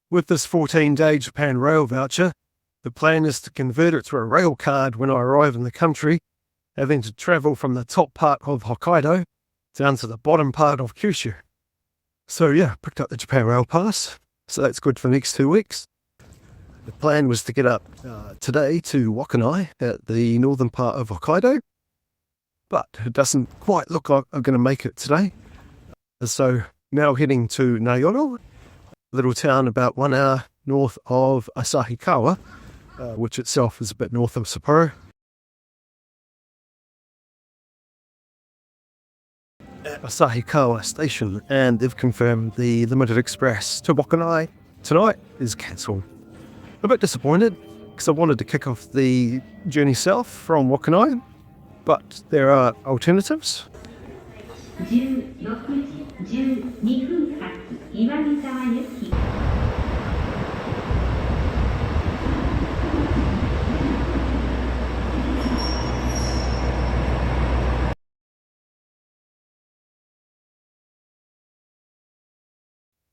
With this 14-day Japan rail voucher, the plan is to convert it to a rail card when I arrive in the country, and then to travel from the top part of Hokkaido down to the bottom part of Kyushu. So yeah, picked up the Japan Rail Pass, so that's good for the next 2 weeks. The plan was to get up today to Wakkanai at the northern part of Hokkaido, but it doesn't quite look like I'm going to make it today. So now heading to Naoto, a little town about 1 hour north of Asahikawa, which itself is a bit north of Sapporo. At Asahikawa station, and they've confirmed the limited express to Wakkanai tonight is cancelled. A bit disappointed, because I wanted to kick off the journey south from Wakkanai, but there are alternatives.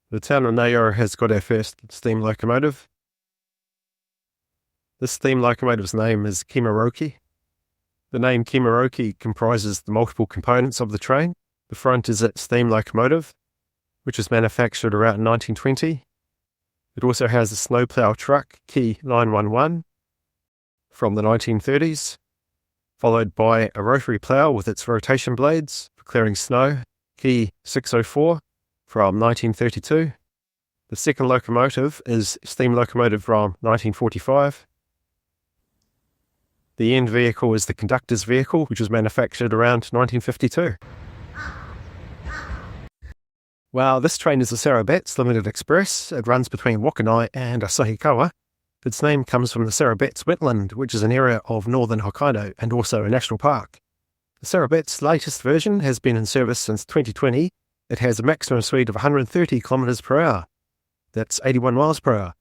The town of Naoto has got our first steam locomotive. This steam locomotive's name is Kimaroki. The name Kimaroki comprises the multiple components of the train. The front is a steam locomotive, which was manufactured around 1920. It also has a snowplow truck, Ki 911, from the 1930s, followed by a rotary plow with its rotation blades for clearing snow, Ki 604, from 1932. The second locomotive is steam locomotive from 1945. The end vehicle is the conductor's vehicle, which was manufactured around 1952. Well, this train is the Sarabets Limited Express. It runs between Wakkanai and Asahikawa. Its name comes from the Sarabets wetland, which is an area of northern Hokkaido and also a national park. The Sarabets' latest version has been in service since 2020. It has a maximum speed of 130 kilometers per hour. That's 81 miles per hour.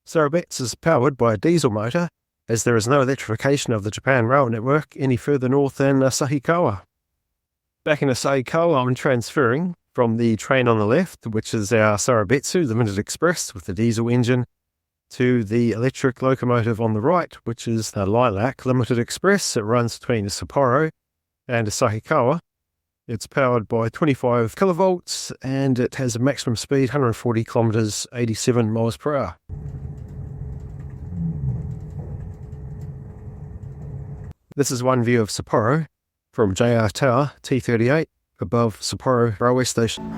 Sarabets is powered by a diesel motor, as there is no electrification of the Japan rail network any further north than Asahikawa. Back in Asahikawa, I'm transferring from the train on the left, which is our Sarabetsu Limited Express with the diesel engine, to the electric locomotive on the right, which is the Lilac Limited Express. It runs between Sapporo and Asahikawa. It's powered by 25 kilovolts and it has a maximum speed 140 kilometers, 87 miles per hour. This is one view of Sapporo from JR Tower T38 above Sapporo railway station.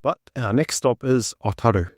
But our next stop is Otaru.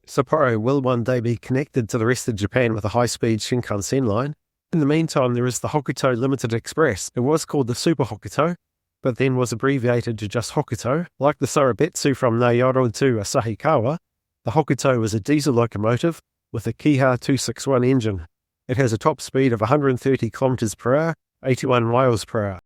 Sapporo will one day be connected to the rest of Japan with a high-speed Shinkansen line. In the meantime, there is the Hokkaido Limited Express. It was called the Super Hokkaido, but then was abbreviated to just Hokkaido. Like the Sarabetsu from Naoto to Asahikawa, the Hokkaido is a diesel locomotive with a Kiha 261 engine. It has a top speed of 130 kilometers per hour, 81 miles per hour.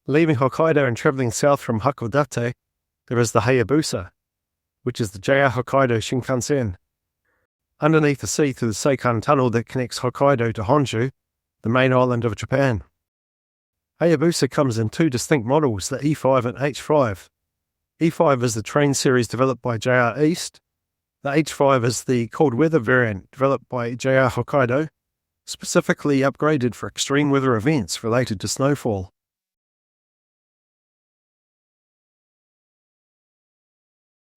Leaving Hokkaido and travelling south from Hakodate, there is the Hayabusa, which is the JR Hokkaido Shinkansen. Underneath the sea through the Seikan Tunnel that connects Hokkaido to Honshu, the main island of Japan. Hayabusa comes in two distinct models, the E5 and H5. E5 is the train series developed by JR East. The H5 is the cold weather variant developed by JR Hokkaido, specifically upgraded for extreme weather events related to snowfall.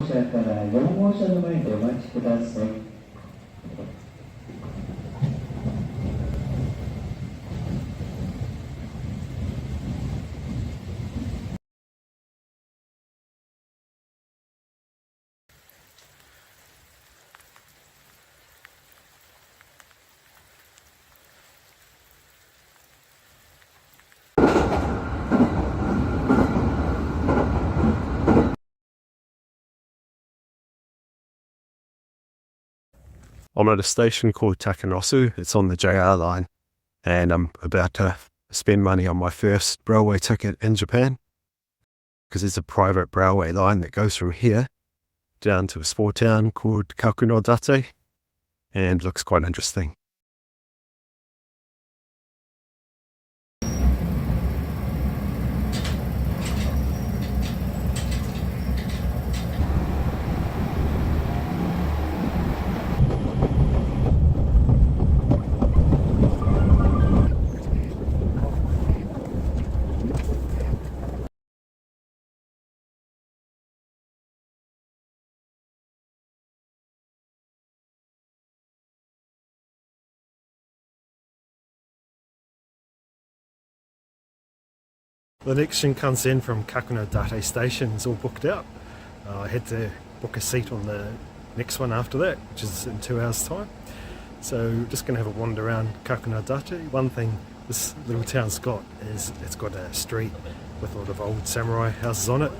車から4号車の前でお待ちください。I'm at a station called Takanosu. It's on the JR line, and I'm about to spend money on my first railway ticket in Japan, because there's a private railway line that goes from here down to a small town called Kakunodate, and looks quite interesting. The next Shinkansen from Kakunodate station is all booked out. I had to book a seat on the next one after that, which is in 2 hours' time. So just going to have a wander around Kakunodate. One thing this little town's got is it's got a street with a lot of old samurai houses on it.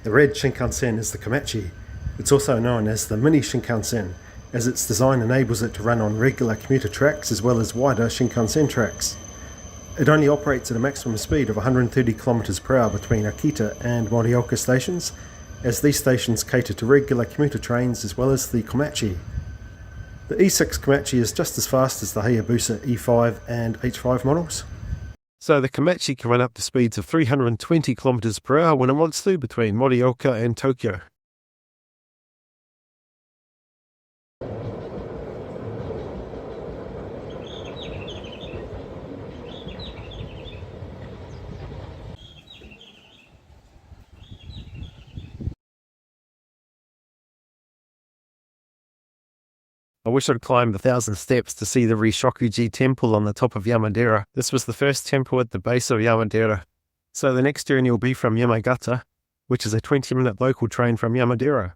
The red Shinkansen is the Komachi. It's also known as the mini Shinkansen, as its design enables it to run on regular commuter tracks as well as wider Shinkansen tracks. It only operates at a maximum speed of 130 km per hour between Akita and Morioka stations, as these stations cater to regular commuter trains as well as the Komachi. The E6 Komachi is just as fast as the Hayabusa E5 and H5 models. So the Komachi can run up to speeds of 320 km per hour when it wants to between Morioka and Tokyo. I wish I'd climbed 1,000 steps to see the Rishokuji temple on the top of Yamadera. This was the first temple at the base of Yamadera. So the next journey will be from Yamagata, which is a 20-minute local train from Yamadera.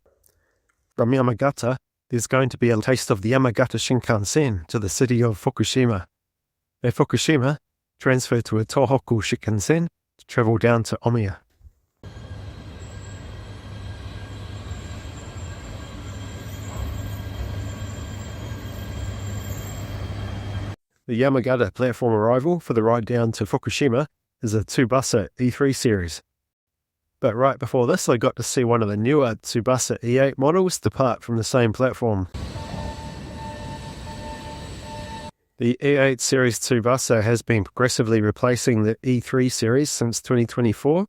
From Yamagata, there's going to be a taste of the Yamagata Shinkansen to the city of Fukushima. At Fukushima, transfer to a Tohoku Shinkansen to travel down to Omiya. The Yamagata platform arrival for the ride down to Fukushima is a Tsubasa E3 series. But right before this, I got to see one of the newer Tsubasa E8 models depart from the same platform. The E8 series Tsubasa has been progressively replacing the E3 series since 2024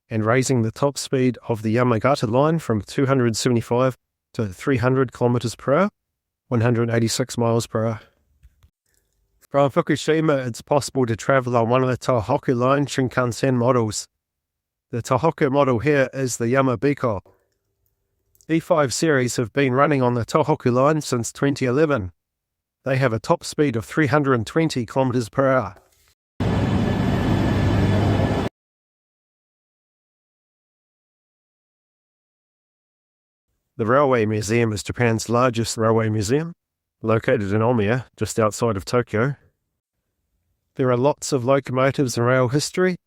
and raising the top speed of the Yamagata line from 275 to 300 km per hour, 186 miles per hour. From Fukushima, it's possible to travel on one of the Tohoku line Shinkansen models. The Tohoku model here is the Yamabiko. E5 series have been running on the Tohoku line since 2011. They have a top speed of 320 km per hour. The Railway Museum is Japan's largest railway museum, located in Omiya, just outside of Tokyo. There are lots of locomotives and rail history,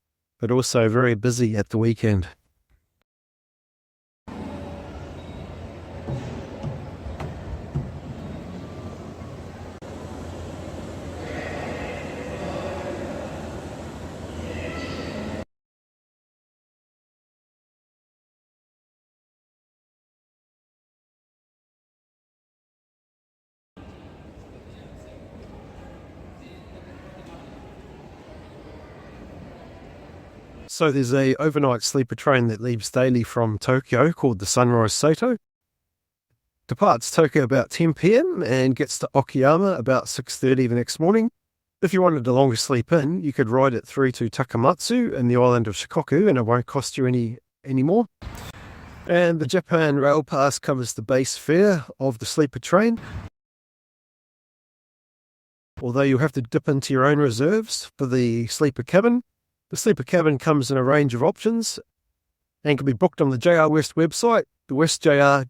but also very busy at the weekend. So there's a overnight sleeper train that leaves daily from Tokyo called the Sunrise Sato. Departs Tokyo about 10 p.m. and gets to Okayama about 6:30 the next morning. If you wanted a longer sleep in, you could ride it through to Takamatsu in the island of Shikoku and it won't cost you any more. And the Japan Rail Pass covers the base fare of the sleeper train. Although you have to dip into your own reserves for the sleeper cabin. The sleeper cabin comes in a range of options and can be booked on the JR West website, the westjr.co.jp.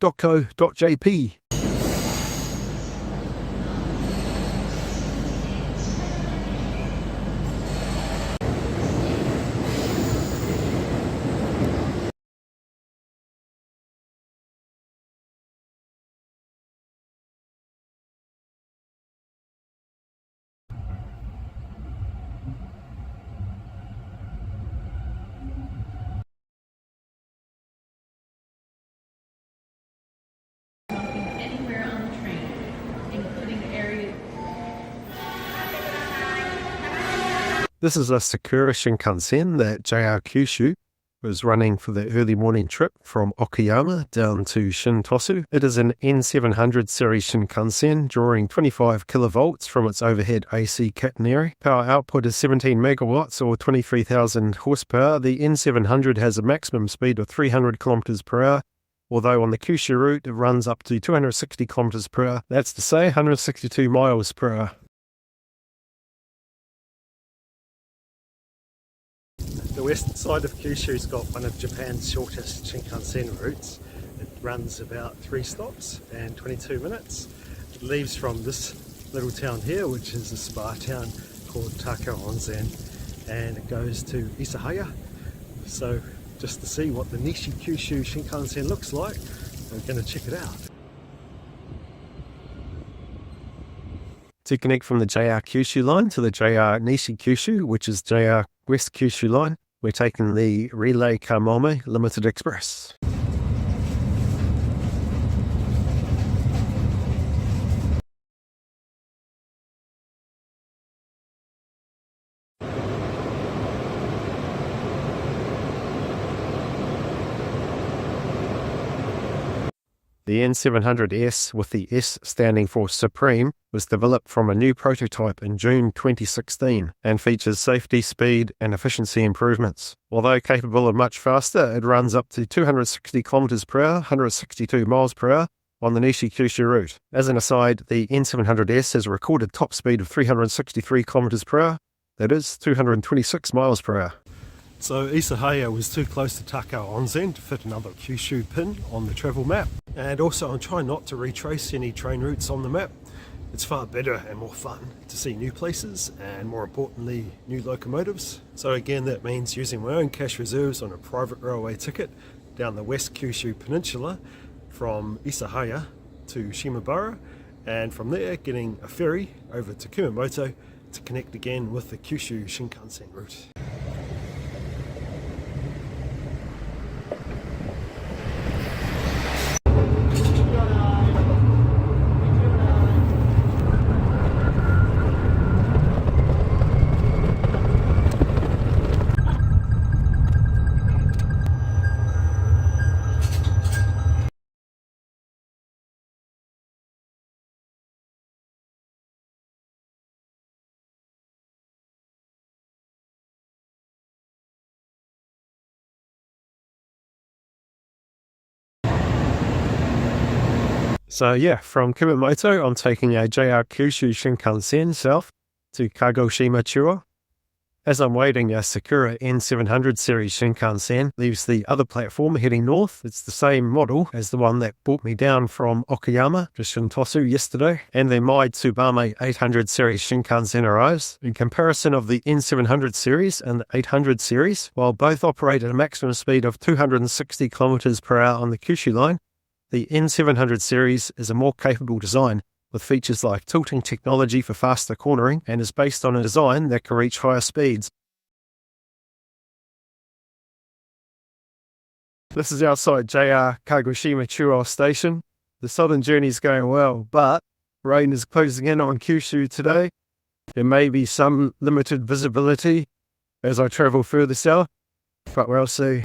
Anywhere on the train, including areas. This is a Sakura Shinkansen that JR Kyushu was running for the early morning trip from Okayama down to Shintosu. It is an N700 series Shinkansen drawing 25 kilovolts from its overhead AC catenary. Power output is 17 megawatts or 23,000 horsepower. The N700 has a maximum speed of 300 kilometers per hour, although on the Kyushu route it runs up to 260 kilometers per hour. That's to say 162 miles per hour. The west side of Kyushu's got one of Japan's shortest Shinkansen routes. It runs about 3 stops and 22 minutes. It leaves from this little town here, which is a spa town called Takao Onsen, and it goes to Isahaya. So just to see what the Nishi Kyushu Shinkansen looks like, we're going to check it out. To connect from the JR Kyushu line to the JR Nishi Kyushu, which is JR West Kyushu line, we're taking the Relay Kamome Limited Express. The N700S, with the S standing for Supreme, was developed from a new prototype in June 2016 and features safety, speed and efficiency improvements. Although capable of much faster, it runs up to 260 km per hour, 162 miles per hour on the Nishi Kyushu route. As an aside, the N700S has a recorded top speed of 363 km per hour, that is 226 miles per hour. So Isahaya was too close to Takao Onsen to fit another Kyushu pin on the travel map. And also I'm trying not to retrace any train routes on the map. It's far better and more fun to see new places and, more importantly, new locomotives. So again, that means using my own cash reserves on a private railway ticket down the West Kyushu Peninsula from Isahaya to Shimabara, and from there getting a ferry over to Kumamoto to connect again with the Kyushu Shinkansen route. So yeah, from Kumamoto, I'm taking a JR Kyushu Shinkansen south to Kagoshima Chuo. As I'm waiting, a Sakura N700 series Shinkansen leaves the other platform heading north. It's the same model as the one that brought me down from Okayama to Shintosu yesterday. And the Mai Tsubame 800 series Shinkansen arrives. In comparison of the N700 series and the 800 series, while both operate at a maximum speed of 260 km per hour on the Kyushu line, the N700 series is a more capable design with features like tilting technology for faster cornering and is based on a design that can reach higher speeds. This is outside JR Kagoshima Chuo station. The southern journey is going well, but rain is closing in on Kyushu today. There may be some limited visibility as I travel further south. but we'll see.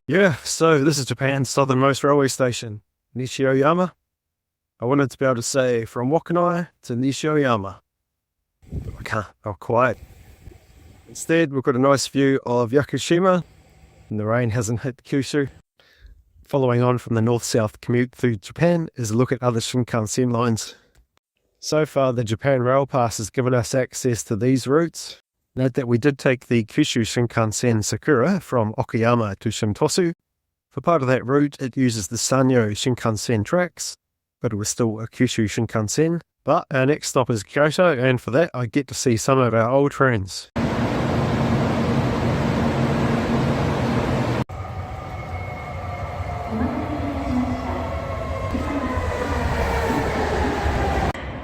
Yeah, so this is Japan's southernmost railway station, Nishi Oyama. I wanted to be able to say from Wakkanai to Nishi Oyama, but I can't, not quite. Instead, we've got a nice view of Yakushima, and the rain hasn't hit Kyushu. Following on from the north-south commute through Japan is a look at other Shinkansen lines. So far, the Japan Rail Pass has given us access to these routes. Note that we did take the Kyushu Shinkansen Sakura from Okayama to Shimtosu. For part of that route, it uses the Sanyo Shinkansen tracks, but it was still a Kyushu Shinkansen. But our next stop is Kyoto, and for that I get to see some of our old friends.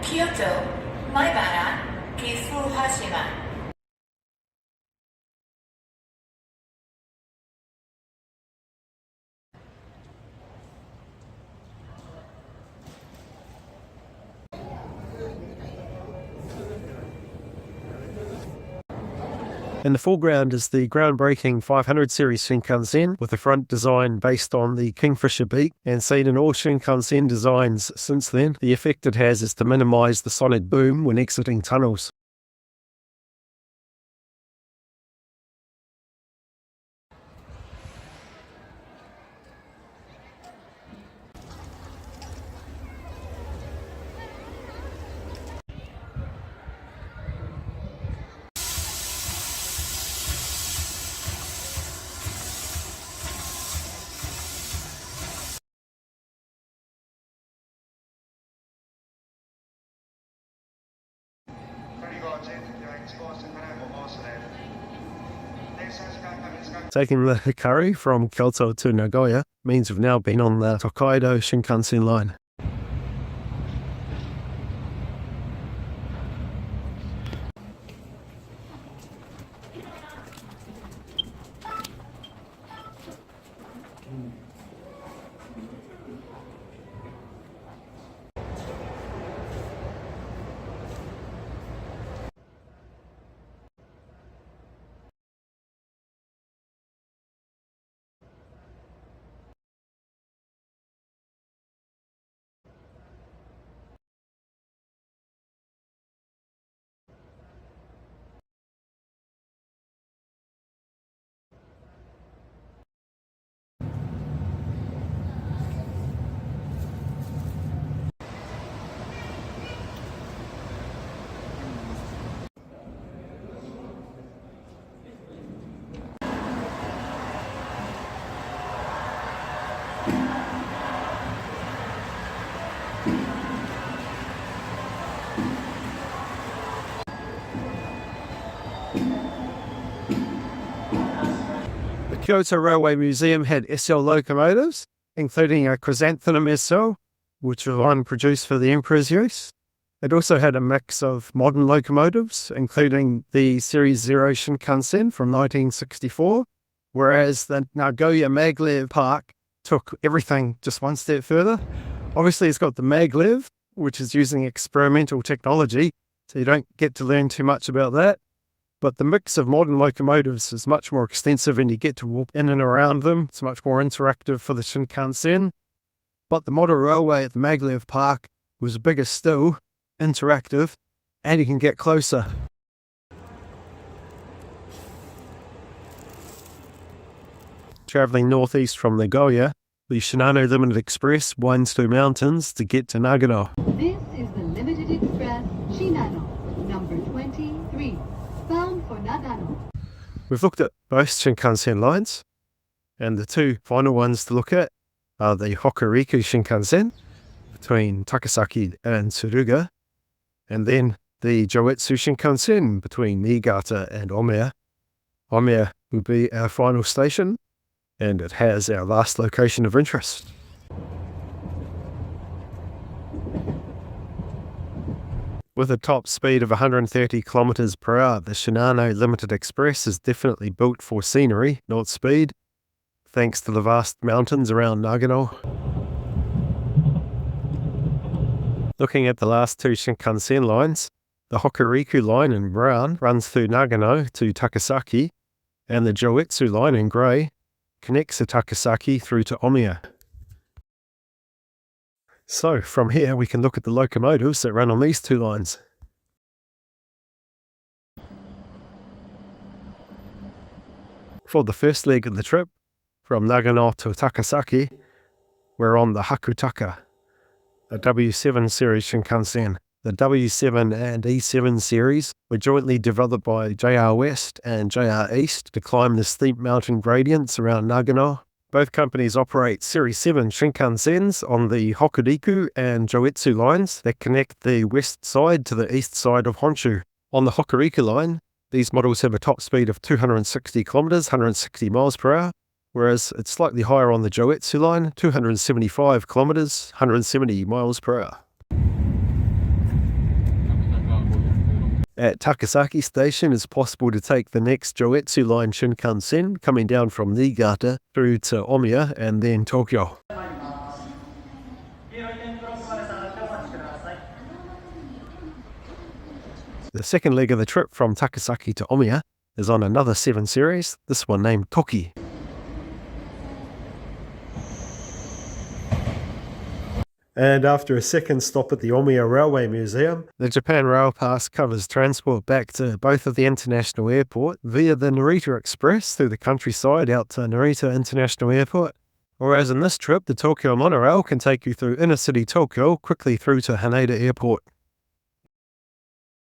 Kyoto, Maibara, Kifuhashima. In the foreground is the groundbreaking 500 series Shinkansen with a front design based on the Kingfisher beak, and seen in all Shinkansen designs since then. The effect it has is to minimise the sonic boom when exiting tunnels. Taking the Hikari from Kyoto to Nagoya means we've now been on the Hokkaido Shinkansen line. The Kyoto Railway Museum had SL locomotives, including a chrysanthemum SL, which was one produced for the Emperor's use. It also had a mix of modern locomotives, including the Series 0 Shinkansen from 1964, whereas the Nagoya Maglev Park took everything just one step further. Obviously, it's got the maglev, which is using experimental technology, so you don't get to learn too much about that. But the mix of modern locomotives is much more extensive, and you get to walk in and around them. It's much more interactive for the Shinkansen. But the model railway at the Maglev Park was bigger still, interactive, and you can get closer. Travelling northeast from Nagoya, the Shinano Limited Express winds through mountains to get to Nagano. This is the Limited Express Shinano, number 23, bound for Nagano. We've looked at both Shinkansen lines, and the two final ones to look at are the Hokuriku Shinkansen between Takasaki and Tsuruga, and then the Joetsu Shinkansen between Niigata and Omiya. Omiya will be our final station, and it has our last location of interest. With a top speed of 130 km per hour, the Shinano Limited Express is definitely built for scenery, not speed, thanks to the vast mountains around Nagano. Looking at the last two Shinkansen lines, the Hokuriku line in brown runs through Nagano to Takasaki, and the Joetsu line in grey connects to Takasaki through to Omiya. So from here we can look at the locomotives that run on these two lines. For the first leg of the trip, from Nagano to Takasaki, we're on the Hakutaka, a W7 series Shinkansen. The W7 and E7 series were jointly developed by JR West and JR East to climb the steep mountain gradients around Nagano. Both companies operate Series 7 Shinkansens on the Hokuriku and Joetsu lines that connect the west side to the east side of Honshu. On the Hokuriku line, these models have a top speed of 260 km, 160 miles per hour, whereas it's slightly higher on the Joetsu line, 275 km, 170 miles per hour. At Takasaki Station, it's possible to take the next Joetsu line Shinkansen coming down from Niigata through to Omiya and then Tokyo. The second leg of the trip from Takasaki to Omiya is on another 7 series, this one named Toki. And after a second stop at the Omiya Railway Museum, the Japan Rail Pass covers transport back to both of the international airport via the Narita Express through the countryside out to Narita International Airport. Whereas in this trip, the Tokyo monorail can take you through inner city Tokyo quickly through to Haneda Airport.